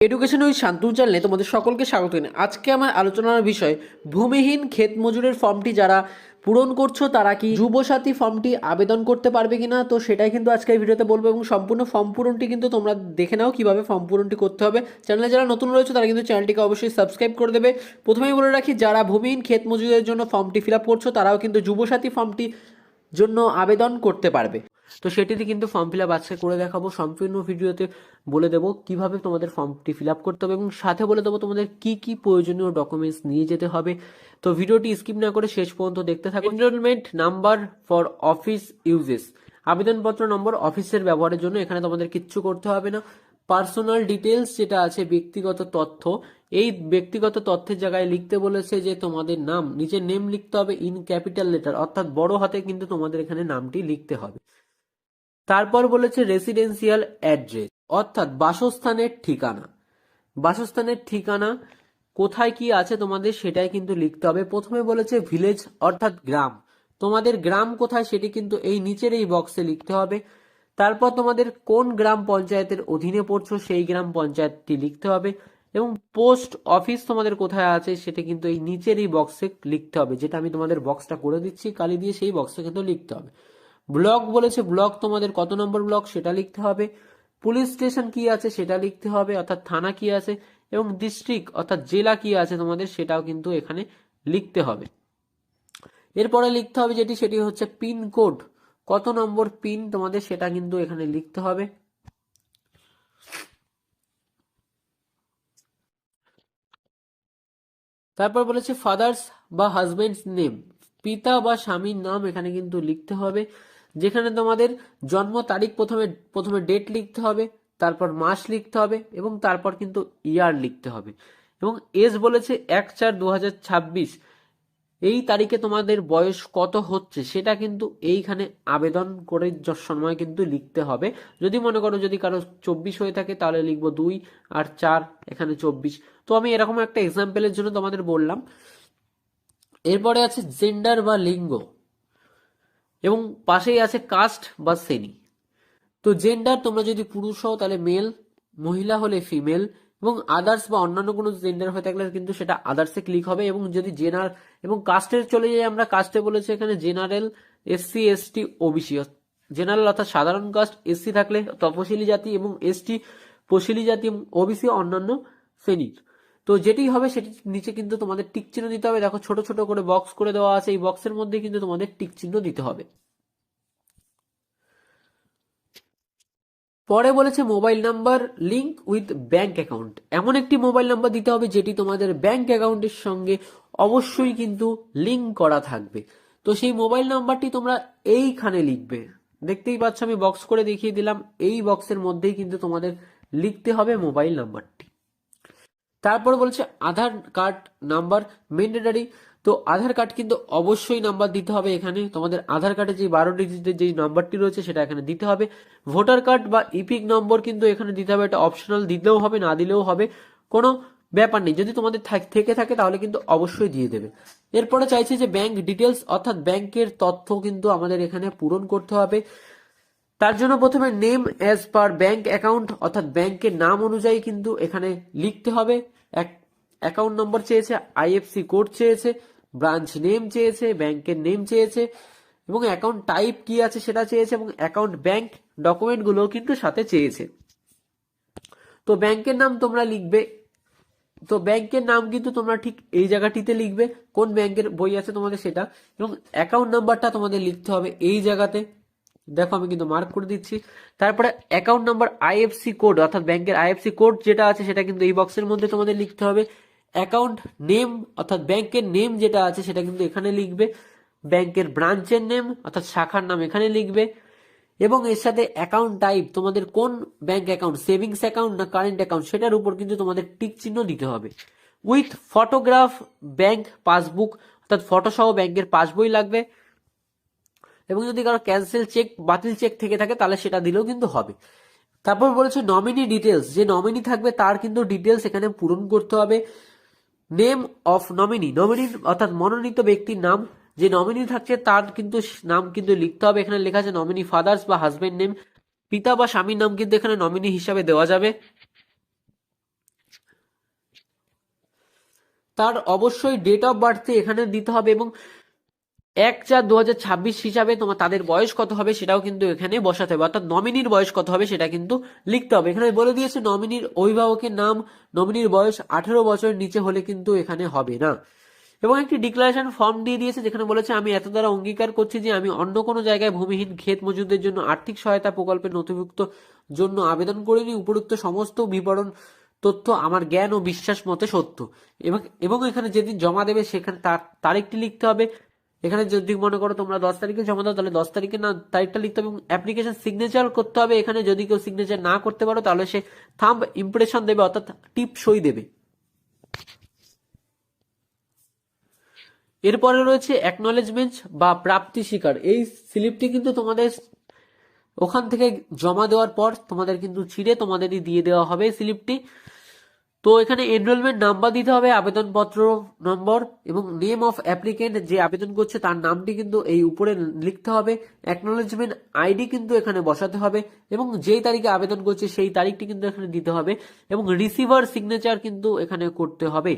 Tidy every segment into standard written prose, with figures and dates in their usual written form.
Education with Shantanu চ্যানেলে তোমাদের সকলকে স্বাগত জানাই। আজকে আমার আলোচনার বিষয় ভূমিহীন ক্ষেত মজুরের ফর্মটি যারা পূরণ করছো তারা কি যুবসাথী ফর্মটি আবেদন করতে পারবে কিনা, তো সেটাই কিন্তু আজকে এই ভিডিওতে বলবো এবং সম্পূর্ণ ফর্ম পূরণটি কিন্তু তোমরা দেখে নাও কিভাবে ফর্ম পূরণটি করতে হবে। চ্যানেলে যারা নতুন রয়েছে তারা কিন্তু চ্যানেলটিকে অবশ্যই সাবস্ক্রাইব করে দেবে। প্রথমেই বলে রাখি, যারা ভূমিহীন ক্ষেত মজুরের জন্য ফর্মটি ফিল আপ করছো তারাও কিন্তু যুবসাথী ফর্মটি জন্য আবেদন করতে পারবে। তো সেটিতে কিন্তু ফর্ম ফিল আপ আজকে করে দেখাবো। সম্পূর্ণ ভিডিওতে বলে দেবো কিভাবে তোমাদের ফর্মটি ফিল আপ করতে হবে এবং সাথে বলে দেবো তোমাদের কি কি প্রয়োজনীয় ডকুমেন্টস নিয়ে যেতে হবে। তো ভিডিওটি স্কিপ না করে শেষ পর্যন্ত দেখতে থাকো। Enrolment number for office uses, আবেদনপত্র নম্বর অফিসের ব্যবহারের জন্য। এখানে তোমাদের কিচ্ছু করতে হবে না। পার্সোনাল ডিটেলস যেটা আছে ব্যক্তিগত তথ্য, এই ব্যক্তিগত তথ্যের জায়গায় লিখতে বলেছে যে তোমাদের নাম, নিজের নেম লিখতে হবে ইন ক্যাপিটাল লেটার, অর্থাৎ বড় হাতে কিন্তু তোমাদের এখানে নামটি লিখতে হবে। তারপর বলেছে রেসিডেন্সিয়াল অ্যাড্রেস, অর্থাৎ বাসস্থানের ঠিকানা। বাসস্থানের ঠিকানা কোথায় কি আছে তোমাদের সেটাই কিন্তু লিখতে হবে। প্রথমে বলেছে ভিলেজ, অর্থাৎ গ্রাম। তোমাদের গ্রাম কোথায় সেটি কিন্তু এই নিচের এই বক্সে লিখতে হবে। তারপর তোমাদের কোন গ্রাম পঞ্চায়েতের অধীনে পড়ছো সেই গ্রাম পঞ্চায়েতটি লিখতে হবে এবং পোস্ট অফিস তোমাদের কোথায় আছে সেটা কিন্তু এই নিচের এই বক্সে লিখতে হবে, যেটা আমি তোমাদের বক্সটা করে দিচ্ছি কালি দিয়ে, সেই বক্সে কিন্তু লিখতে হবে। ব্লক বলেছে, ব্লক তোমাদের কত নম্বর ব্লক সেটা লিখতে হবে। পুলিশ স্টেশন কি আছে সেটা লিখতে হবে, অর্থাৎ থানা কি আছে, এবং ডিস্ট্রিক্ট অর্থাৎ জেলা কি আছে তোমাদের সেটাও কিন্তু এখানে লিখতে হবে। এরপরে লিখতে হবে সেটি হচ্ছে পিন কোড, কত নম্বর পিন তোমাদের সেটা কিন্তু এখানে লিখতে হবে। তারপর বলেছে ফাদার্স বা হাজবেন্ডস নেম, পিতা বা স্বামীর নাম এখানে কিন্তু লিখতে হবে, যেখানে তোমাদের জন্ম তারিখ প্রথমে প্রথমে ডেট লিখতে হবে, তারপর মাস লিখতে হবে এবং তারপর কিন্তু ইয়ার লিখতে হবে। এবং এজ বলেছে 1/4/2026, এই তারিখে তোমাদের বয়স কত হচ্ছে সেটা কিন্তু এইখানে আবেদন করে সময় কিন্তু লিখতে হবে। যদি মনে করো যদি কারো 24 হয়ে থাকে তাহলে লিখবো 2 আর 4, এখানে 24। তো আমি এরকম একটা এক্সাম্পলের জন্য তোমাদের বললাম। এরপরে আছে জেন্ডার বা লিঙ্গ এবং পাশেই আছে কাস্ট বা শ্রেণী। তো জেন্ডার তোমরা যদি পুরুষ হও তাহলে মেল, মহিলা হলে ফিমেল, এবং আদার্স বা অন্যান্য কোনো জেন্ডার হয়ে থাকলে কিন্তু সেটা আদার্সে ক্লিক হবে। এবং যদি জেনারেল এবং কাস্টের চলে যাই আমরা, কাস্টে বলেছে এখানে general, SC ST OBC. General অর্থাৎ সাধারণ কাস্ট, এসসি থাকলে তপশিলি জাতি এবং এসটি তপশিলি জাতি এবং ওবিসি অন্যান্য শ্রেণীর। তো যেটি হবে সেটি নিচে কিন্তু তোমাদের টিক চিহ্ন দিতে হবে। দেখো ছোট ছোট করে বক্স করে দেওয়া আছে, এই বক্সের মধ্যে কিন্তু তোমাদের টিক চিহ্ন দিতে হবে। পরে বলেছে mobile number link with bank account, এমন একটি মোবাইল নাম্বার দিতে হবে যেটি তোমাদের ব্যাংক অ্যাকাউন্টের সঙ্গে অবশ্যই কিন্তু লিঙ্ক করা থাকবে। তো সেই মোবাইল নাম্বারটি তোমরা এইখানে লিখবে, দেখতেই পাচ্ছ আমি বক্স করে দেখিয়ে দিলাম, এই বক্সের মধ্যেই কিন্তু তোমাদের লিখতে হবে মোবাইল নাম্বারটি। তারপর বলছে আধার কার্ড নাম্বার ম্যান্ডেটরি, তো আধার কার্ড কিন্তু অবশ্যই নাম্বার দিতে হবে। এখানে তোমাদের আধার কার্ডে যে 12 ডিজিটের যে নাম্বারটি রয়েছে সেটা এখানে দিতে হবে। ভোটার কার্ড বা ইপিক নম্বর কিন্তু এখানে দিতে হবে, এটা অপশনাল, দিলেও হবে না দিলেও হবে, কোনো ব্যাপার নেই। যদি তোমাদের থেকে থাকে তাহলে কিন্তু অবশ্যই দিয়ে দেবে। এরপরে চাইছে যে ব্যাংক ডিটেলস, অর্থাৎ ব্যাংকের তথ্য কিন্তু আমাদের এখানে পূরণ করতে হবে। তার জন্য প্রথমে name as per bank account, অর্থাৎ ব্যাংকের নাম অনুযায়ী কিন্তু এখানে লিখতে হবে। অ্যাকাউন্ট নম্বর চেয়েছে, আইএফসি কোড চেয়েছে, ব্রাঞ্চ নেম চেয়েছে, ব্যাংকের নেম চেয়েছে এবং অ্যাকাউন্ট টাইপ কি আছে সেটা চেয়েছে এবং অ্যাকাউন্ট ব্যাংক ডকুমেন্টগুলো কিন্তু সাথে চেয়েছে। তো ব্যাংকের নাম তোমরা লিখবে, তো ব্যাংকের নাম কিন্তু তোমরা ঠিক এই জায়গাটিতে লিখবে, কোন ব্যাংকের বই আছে তোমাদের সেটা, এবং অ্যাকাউন্ট নাম্বারটা তোমাদের লিখতে হবে এই জায়গাতে। দেখো আমি কিন্তু মার্ক করে দিচ্ছি। তারপরে অ্যাকাউন্ট নাম্বার আইএফসি কোড, অর্থাৎ ব্যাংকের আইএফসি কোড যেটা আছে সেটা কিন্তু এই বক্সের মধ্যে তোমাদের লিখতে হবে। অ্যাকাউন্ট নেম, অর্থাৎ ব্যাংকের নেম যেটা আছে সেটা কিন্তু এখানে লিখবে। ব্যাংকের ব্রাঞ্চের নেম অর্থাৎ শাখার নাম এখানে লিখবে এবং এর সাথে অ্যাকাউন্ট টাইপ, তোমাদের কোন ব্যাংক অ্যাকাউন্ট, সেভিংস অ্যাকাউন্ট না কারেন্ট অ্যাকাউন্ট, সেটার উপর কিন্তু তোমাদের টিক চিহ্ন দিতে হবে। উইথ ফটোগ্রাফ ব্যাংক পাসবুক, অর্থাৎ ফটো সহ ব্যাংকের পাসবই লাগবে এবং যদি কারো ক্যান্সেল চেক, বাতিল চেক থেকে থাকে তাহলে সেটা দিলেও কিন্তু হবে। তারপর বলেছে নমিনি ডিটেলস, যে নমিনি থাকবে তার কিন্তু ডিটেলস এখানে পূরণ করতে হবে। নেম অফ নমিনি, নমিনি অর্থাৎ মনোনীত ব্যক্তির নাম, যে নমিনি থাকছে তার কিন্তু নাম কিন্তু লিখতে হবে। এখানে লেখা আছে নমিনি ফাদার্স বা হাজবেন্ড নেম, পিতা বা স্বামীর নাম কিন্তু এখানে নমিনি হিসাবে দেওয়া যাবে। তার অবশ্যই ডেট অফ বার্থ এখানে দিতে হবে এবং 1/4/2026 হিসাবে তাদের বয়স কত হবে সেটাও কিন্তু এখানে বসাতে হবে, অর্থাৎ নমিনির বয়স কত হবে সেটা কিন্তু লিখতে হবে। এখানে বলে দিয়েছে নমিনির অভিভাবকের নাম, নমিনির বয়স 18 বছরের নিচে হলে কিন্তু এখানে হবে না। এবং একটি ডিক্লারেশন ফর্ম দিয়ে দিয়েছে যেখানে বলেছে আমি এত দ্বারা অঙ্গীকার করছি যে আমি অন্য কোনো জায়গায় ভূমিহীন ক্ষেত মজুরদের জন্য আর্থিক সহায়তা প্রকল্পের নথিভুক্ত জন্য আবেদন করিনি। উপরোক্ত সমস্ত বিবরণ তথ্য আমার জ্ঞান ও বিশ্বাস মতে সত্য। এবং এখানে যেদিন জমা দেবে সেখানে তার তারিখটি লিখতে হবে। এখানে যদি মনে করো তোমরা 10 তারিখে জমা দাও তাহলে 10 তারিখে না তারিখটা লিখতে হবে, এবং অ্যাপ্লিকেশন সিগনেচার করতে হবে। এখানে যদি কেউ সিগনেচার না করতে পারো তাহলে সে থাম্ব ইমপ্রেশন দেবে, অর্থাৎ টিপ সই দেবে। এরপরে রয়েছে অ্যাকনলেজমেন্ট বা প্রাপ্তি স্বীকার। এই স্লিপটি কিন্তু তোমাদের ওখান থেকে জমা দেওয়ার পর তোমাদের কিন্তু ছিঁড়ে তোমাদেরই দিয়ে দেওয়া হবে স্লিপটি। তো এখানে এনরোলমেন্ট নাম্বার দিতে হবে, আবেদনপত্র নম্বর এবং নেম অফ অ্যাপ্লিকেন্ট, যে আবেদন করছে তার নামটি কিন্তু এই উপরে লিখতে হবে। অ্যাকনলেজমেন্ট আইডি কিন্তু এখানে বসাতে হবে এবং যেই তারিখে আবেদন করছে সেই তারিখটি কিন্তু এখানে দিতে হবে এবং রিসিভার সিগনেচার কিন্তু এখানে করতে হবে।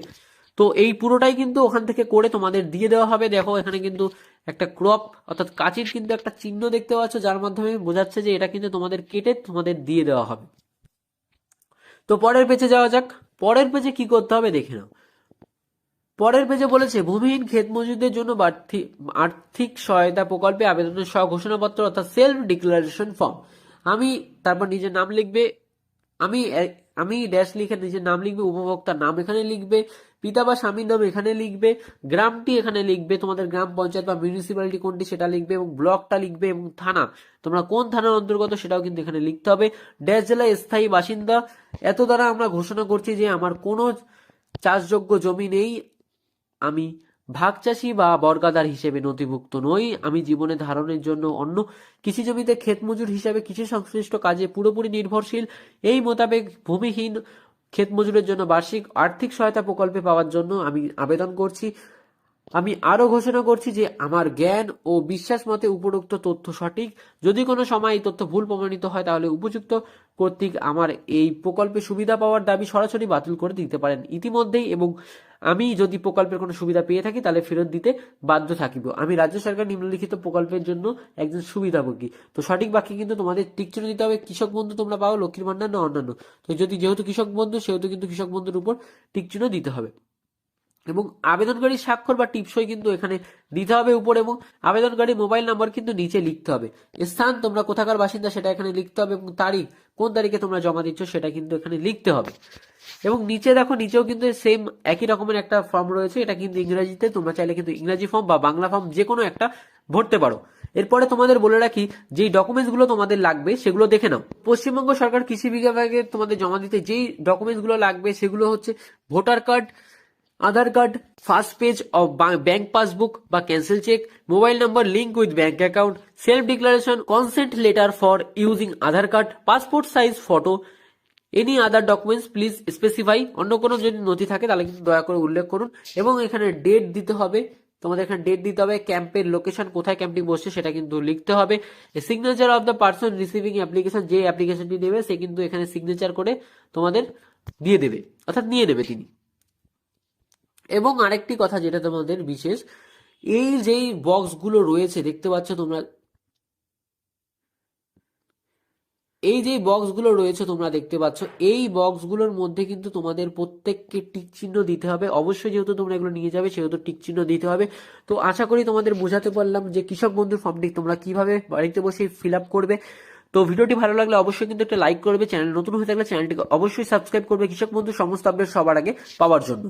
তো এই পুরোটাই কিন্তু ওখান থেকে করে তোমাদের দিয়ে দেওয়া হবে। দেখো এখানে কিন্তু একটা ক্রপ অর্থাৎ কাঁচির কিন্তু একটা চিহ্ন দেখতে পাচ্ছ, যার মাধ্যমে বোঝাচ্ছে যে এটা কিন্তু তোমাদের কেটে তোমাদের দিয়ে দেওয়া হবে। তো পরের পেজে যাওয়া যাক। পরের পেজে কি করতে হবে দেখে নাও। পরের পেজে বলেছে ভূমিহীন ক্ষেত মজুরদের জন্য আর্থিক সহায়তা প্রকল্পে আবেদনের সহ ঘোষণাপত্র অর্থাৎ সেলফ ডিক্লারেশন ফর্ম। তারপর নিজের নাম লিখবে, আমি আমি ড্যাশ লিখে নিজের নাম লিখবে, উপভোক্তার নাম এখানে লিখবে, পিতা বা স্বামীর নাম এখানে লিখবে, গ্রামটি এখানে লিখবে, তোমাদের গ্রাম পঞ্চায়েত বা মিউনিসিপ্যালিটি কোনটি সেটা লিখবে এবং ব্লকটা লিখবে এবং থানা তোমরা কোন থানার অন্তর্গত সেটাও কিন্তু এখানে লিখতে হবে। ড্যাশ জেলায় স্থায়ী বাসিন্দা, এত দ্বারা আমরা ঘোষণা করছি যে আমার কোনো চাষযোগ্য জমি নেই, আমি ভাগ চাষি বা বর্গাদার হিসেবে নথিভুক্ত নই, আমি জীবনে ধারণের জন্য অন্য কৃষি জমিতে ক্ষেত মজুর হিসাবে কৃষি সংশ্লিষ্ট কাজে পুরোপুরি নির্ভরশীল। এই মোতাবেক ভূমিহীন ক্ষেত মজুরের জন্য বার্ষিক আর্থিক সহায়তা প্রকল্পে পাওয়ার জন্য আমি আবেদন করছি। আমি আরো ঘোষণা করছি যে আমার জ্ঞান ও বিশ্বাস মতে উপরোক্ত তথ্য সঠিক। যদি কোনো সময় এই তথ্য ভুল প্রমাণিত হয় তাহলে উপযুক্ত কর্তৃক আমার এই প্রকল্পে সুবিধা পাওয়ার দাবি সরাসরি বাতিল করে দিতে পারেন ইতিমধ্যেই, এবং আমি যদি প্রকল্পের কোনো সুবিধা পেয়ে থাকি তাহলে ফেরত দিতে বাধ্য থাকিব। আমি রাজ্য সরকার নিম্নলিখিত প্রকল্পের জন্য একজন সুবিধাভোগী। তো সঠিক বাক্যে কিন্তু তোমাদের টিকচিহ্ন দিতে হবে। কৃষক বন্ধু তোমরা পাও, লক্ষ্মীর ভান্ডার না অন্যান্য। তো যেহেতু কৃষক বন্ধু সেহেতু কিন্তু কৃষক বন্ধুর উপর টিকচিহ্ন দিতে হবে এবং আবেদনকারী স্বাক্ষর বা টিপসই কিন্তু এখানে দিতে হবে উপরে, এবং আবেদনকারী মোবাইল নাম্বার কিন্তু নিচে লিখতে হবে। স্থান তোমরা কোথাকার বাসিন্দা সেটা এখানে লিখতে হবে এবং তারিখ কোন তারিখে তোমরা জমা দিচ্ছ সেটা কিন্তু এখানে লিখতে হবে। এবং নিচে দেখো, নিচেও কিন্তু সেম একই রকমের একটা ফর্ম রয়েছে, এটা কিন্তু ইংরেজিতে, তোমরা চাইলে কিন্তু ইংরেজি ফর্ম বা বাংলা ফর্ম যে কোনো একটা ভরতে পারো। এরপরে তোমাদের বলে রাখি যেই ডকুমেন্টস গুলো তোমাদের লাগবে সেগুলো দেখে নাও। পশ্চিমবঙ্গ সরকার কৃষি বিভাগে তোমাদের জমা দিতে যেই ডকুমেন্টস গুলো লাগবে সেগুলো হচ্ছে voter card, Aadhaar card, first page of bank passbook বা cancel cheque, mobile number link with bank account, self declaration, consent letter for using Aadhaar card, passport size photo, any other documents please specify. অন্য কোনো যদি নথি থাকে তাহলে কিন্তু দয়া করে উল্লেখ করুন এবং এখানে ডেট দিতে হবে। তোমাদের এখানে ডেট দিতে হবে, ক্যাম্পের লোকেশন কোথায় ক্যাম্পটি বসছে সেটা কিন্তু লিখতে হবে। Signature of the person receiving application, যে অ্যাপ্লিকেশনটি নেবে সে কিন্তু এখানে সিগনেচার করে তোমাদের দিয়ে দেবে, অর্থাৎ নিয়ে নেবে তিনি। এবং আরেকটি কথা যেটা তোমাদের বিশেষ, এই যেই বক্সগুলো রয়েছে দেখতে পাচ্ছ তোমরা, এই যে বক্সগুলো রয়েছে তোমরা দেখতে পাচ্ছ, এই বক্সগুলোর মধ্যে কিন্তু তোমাদের প্রত্যেককে টিক চিহ্ন দিতে হবে। অবশ্যই যেহেতু তোমরা এগুলো নিয়ে যাবে সেহেতু টিক চিহ্ন দিতে হবে। তো আশা করি তোমাদের বোঝাতে পারলাম যে কৃষক বন্ধুর ফর্মটি তোমরা কিভাবে বাড়িতে বসে ফিল আপ করবে। তো ভিডিওটি ভালো লাগলে অবশ্যই কিন্তু একটা লাইক করবে, চ্যানেল নতুন হয়ে থাকলে চ্যানেলটিকে অবশ্যই সাবস্ক্রাইব করবে কৃষক বন্ধুর সমস্ত আপডেট সবার আগে পাওয়ার জন্য।